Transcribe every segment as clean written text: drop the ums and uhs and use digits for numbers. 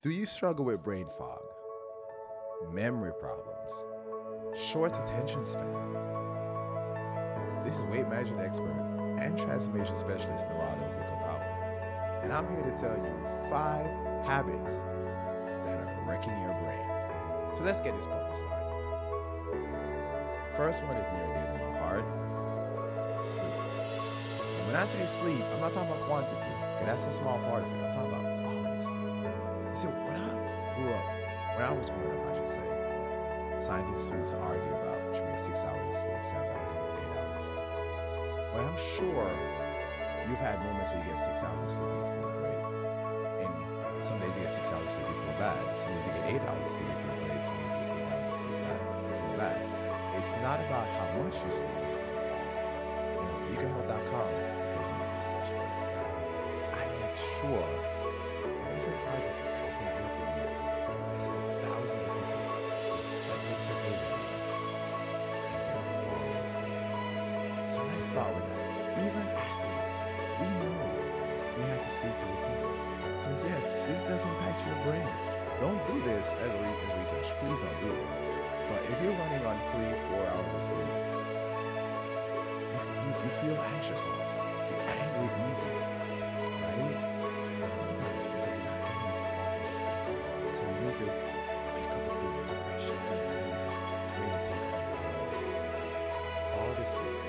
Do you struggle with brain fog, memory problems, short attention span? This is weight management expert and transformation specialist Narado Zeco Powell, and I'm here to tell you 5 habits that are wrecking your brain. So let's get this puppy started. First one is near and dear to my heart: sleep. And when I say sleep, I'm not talking about quantity, because that's a small part of it. I'm talking about quality sleep. See, when I was growing up, I should say, scientists used to argue about should we get 6 hours of sleep, 7 hours of sleep, 8 hours of sleep. But I'm sure you've had moments where you get 6 hours of sleep and you feel great. And some days you get 6 hours of sleep and you feel bad. Some days you get 8 hours of sleep and you feel great. Some days you get 8 hours of sleep and you feel bad. It's not about how much you sleep. ZecoHealth.com, because I'm such a nice guy, I make sure there is a project that's been running for years. It's thousands of people with circadian and get quality sleep. So let's start with that. Even athletes, we know we have to sleep to recover. So yes, sleep does impact your brain. Don't do this as research. Please don't do this. But if you're running on 3-4 hours of sleep, you feel anxious all the time. You feel angry easily, right? But think about it, because you're not getting quality sleep. So you need to wake up and feel refreshed, feel amazing, ready to take on the world. All this sleep.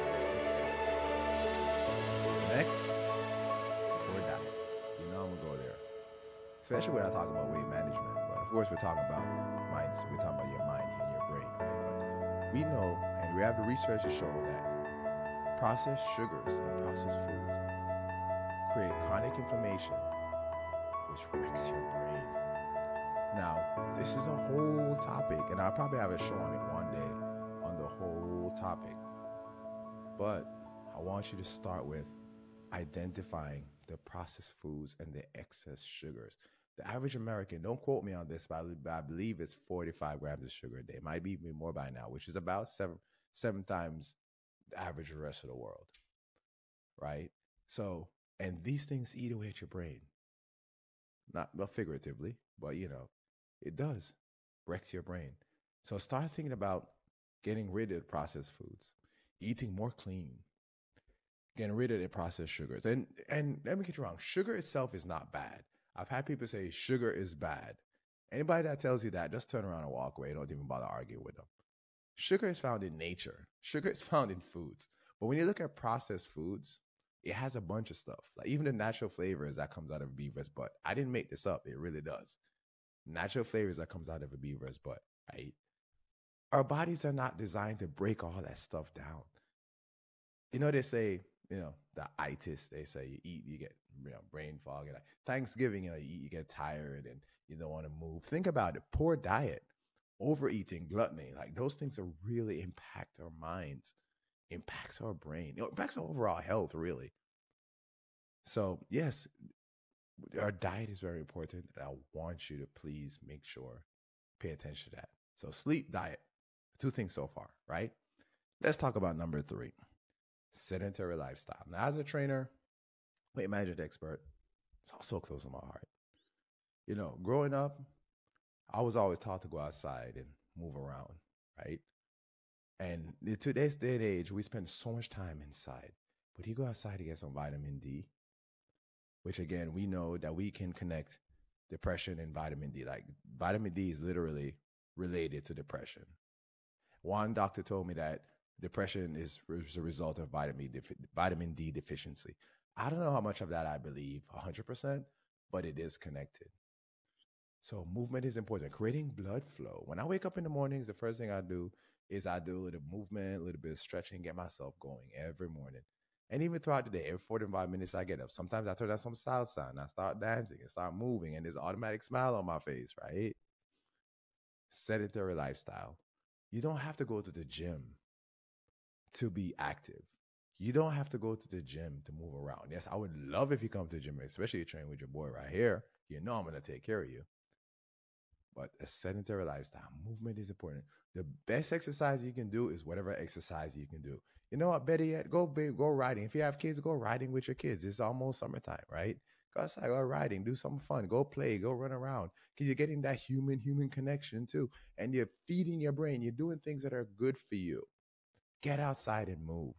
First thing. Next, poor diet. You know I'm gonna go there. Especially when I talk about weight management. But of course we're talking about minds. We're talking about your mind and your brain, right? But we know, and we have the research to show that processed sugars and processed foods create chronic inflammation, which wrecks your brain. Now, this is a whole topic, and I'll probably have a show on it one day on the whole topic. But I want you to start with identifying the processed foods and the excess sugars. The average American, don't quote me on this, but I believe it's 45 grams of sugar a day. It might be even more by now, which is about seven times the average of the rest of the world, right? So, and these things eat away at your brain. Not well, figuratively, but it does. Wrecks your brain. So start thinking about getting rid of processed foods, eating more clean, getting rid of the processed sugars. And let me get you wrong, sugar itself is not bad. I've had people say sugar is bad. Anybody that tells you that, just turn around and walk away. Don't even bother arguing with them. Sugar is found in nature. Sugar is found in foods. But when you look at processed foods, it has a bunch of stuff. Like even the natural flavors that comes out of a beaver's butt. I didn't make this up. It really does. Natural flavors that comes out of a beaver's butt, right? Our bodies are not designed to break all that stuff down. They say, the itis, they say you eat, you get, brain fog. And like Thanksgiving, you eat, you get tired and you don't want to move. Think about it. Poor diet, overeating, gluttony, like those things are really impact our minds, impacts our brain, impacts our overall health, really. So yes, our diet is very important, and I want you to please make sure pay attention to that. So sleep, diet, 2 things so far, right? Let's talk about number 3: sedentary lifestyle. Now, as a trainer, weight management expert, it's also close to my heart. Growing up, I was always taught to go outside and move around, right? And in today's day and age, we spend so much time inside. But you go outside to get some vitamin D, which again, we know that we can connect depression and vitamin D. Like vitamin D is literally related to depression. One doctor told me that depression is a result of vitamin D deficiency. I don't know how much of that I believe 100%, but it is connected. So movement is important. Creating blood flow. When I wake up in the mornings, the first thing I do is I do a little movement, a little bit of stretching, get myself going every morning. And even throughout the day, every 45 minutes I get up. Sometimes I turn on some salsa and I start dancing and start moving, and there's an automatic smile on my face, right? Sedentary lifestyle. You don't have to go to the gym to be active. You don't have to go to the gym to move around. Yes, I would love if you come to the gym, especially you train with your boy right here. I'm going to take care of you. But a sedentary lifestyle, movement is important. The best exercise you can do is whatever exercise you can do. You know what? Better yet, go riding. If you have kids, go riding with your kids. It's almost summertime, right? Go outside, go riding, do something fun, go play, go run around. Because you're getting that human connection too. And you're feeding your brain. You're doing things that are good for you. Get outside and move.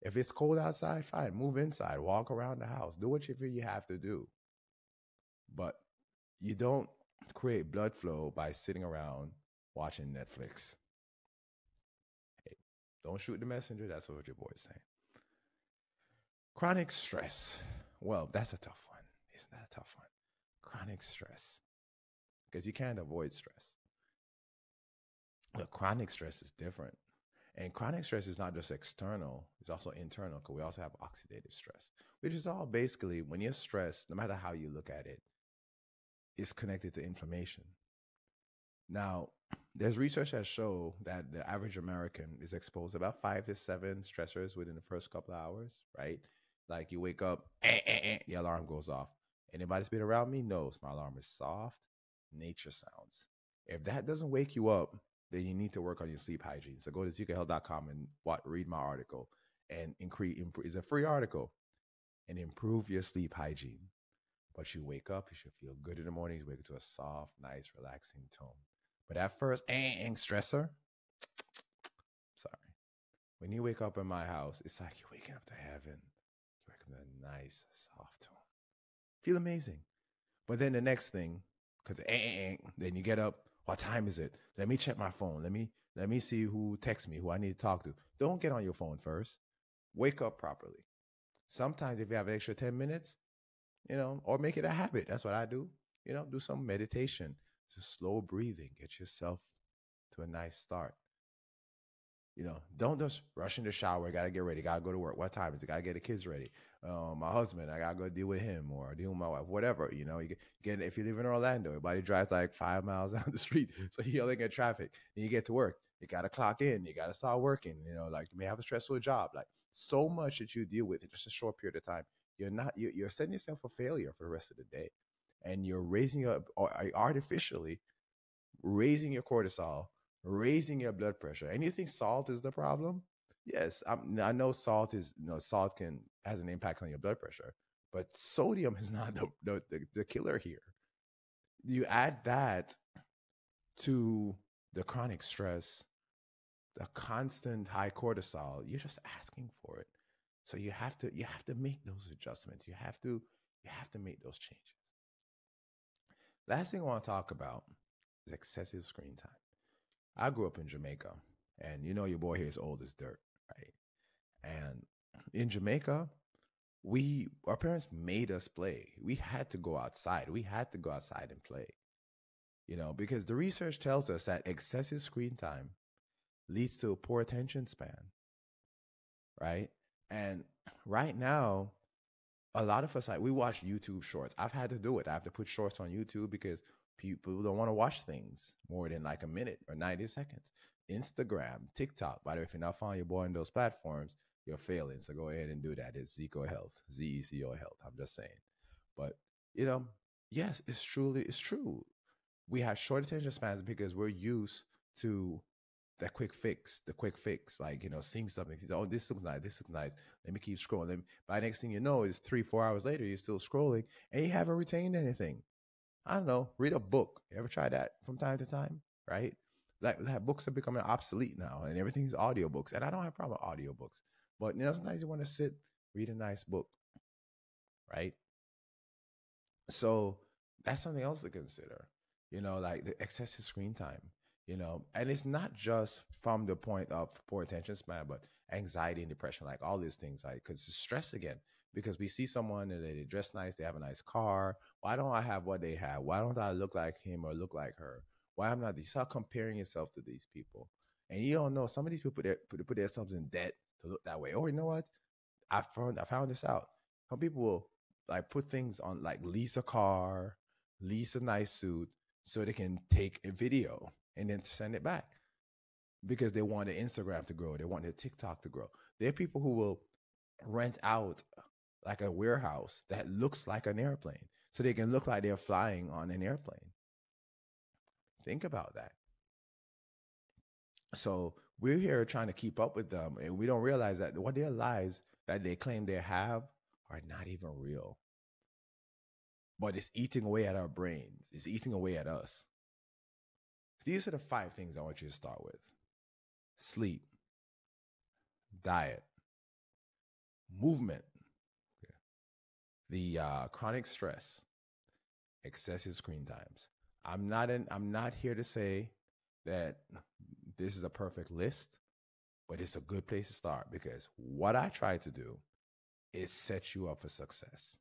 If it's cold outside, fine. Move inside. Walk around the house. Do whatever you have to do. But you don't create blood flow by sitting around watching Netflix. Hey, don't shoot the messenger. That's what your boy's saying. Chronic stress. Well, that's a tough one. Isn't that a tough one? Chronic stress. Because you can't avoid stress. But chronic stress is different. And chronic stress is not just external, it's also internal because we also have oxidative stress, which is all basically when you're stressed, no matter how you look at it, it's connected to inflammation. Now, there's research that show that the average American is exposed to about 5 to 7 stressors within the first couple of hours, right? Like you wake up, the alarm goes off. Anybody that's been around me knows my alarm is soft, nature sounds. If that doesn't wake you up, then you need to work on your sleep hygiene. So go to zecohealth.com and read my article and it's a free article and improve your sleep hygiene. But you wake up, you should feel good in the morning. You wake up to a soft, nice, relaxing tone. But at first, stressor, sorry. When you wake up in my house, it's like you're waking up to heaven. You wake up to a nice, soft tone. Feel amazing. But then the next thing, because then you get up. What time is it? Let me check my phone. Let me see who texts me, who I need to talk to. Don't get on your phone first. Wake up properly. Sometimes if you have an extra 10 minutes, or make it a habit. That's what I do. Do some meditation, just slow breathing, get yourself to a nice start. Don't just rush in the shower. Got to get ready. Got to go to work. What time is it? Got to get the kids ready. My husband, I got to go deal with him or deal with my wife, whatever. You get if you live in Orlando, everybody drives like 5 miles down the street. So you're yelling at traffic. Then you get to work. You got to clock in. You got to start working. Like you may have a stressful job. Like so much that you deal with in just a short period of time. You're setting yourself for failure for the rest of the day. And you're raising up or artificially raising your cortisol, raising your blood pressure. And you think salt is the problem? Yes, I know salt has an impact on your blood pressure, but sodium is not the killer here. You add that to the chronic stress, the constant high cortisol, you're just asking for it. So you have to make those adjustments. You have to make those changes. Last thing I want to talk about is excessive screen time. I grew up in Jamaica, and your boy here is old as dirt, right? And in Jamaica, our parents made us play. We had to go outside. We had to go outside and play. Because the research tells us that excessive screen time leads to a poor attention span, right? And right now, a lot of us, we watch YouTube shorts. I've had to do it. I have to put shorts on YouTube because people don't want to watch things more than like a minute or 90 seconds. Instagram, TikTok. By the way, if you're not following your boy on those platforms, you're failing. So go ahead and do that. It's Zeco Health, Zeco Health. I'm just saying. But, yes, it's true. We have short attention spans because we're used to the quick fix, like, seeing something. Oh, this looks nice. Let me keep scrolling. By next thing you know, it's 3-4 hours later, you're still scrolling and you haven't retained anything. I don't know, read a book. You ever try that from time to time, right? Like books are becoming obsolete now and everything's audiobooks. And I don't have a problem with audiobooks. But sometimes you want to sit, read a nice book, right? So that's something else to consider, like the excessive screen time, and it's not just from the point of poor attention span, but anxiety and depression, like all these things, right? Because it's stress again, because we see someone and they dress nice, they have a nice car. Why don't I have what they have? Why don't I look like him or look like her? Why am I not? You start comparing yourself to these people. And you don't know, some of these people put themselves in debt to look that way. Oh, you know what? I found this out. Some people will like put things on, like lease a car, lease a nice suit, so they can take a video and then send it back because they want their Instagram to grow. They want their TikTok to grow. There are people who will rent out like a warehouse that looks like an airplane so they can look like they're flying on an airplane. Think about that. So we're here trying to keep up with them, and we don't realize that what their lives that they claim they have are not even real. but it's eating away at our brains. It's eating away at us. So these are the 5 things I want you to start with: sleep, diet, movement, okay, the chronic stress, excessive screen times. I'm not here to say that this is a perfect list, but it's a good place to start, because what I try to do is set you up for success.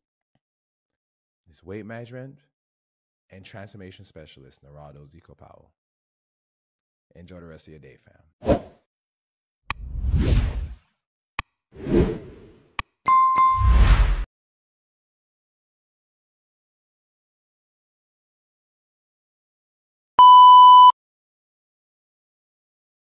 It's weight management and transformation specialist, Narado, Zeco, Powell. Enjoy the rest of your day, fam.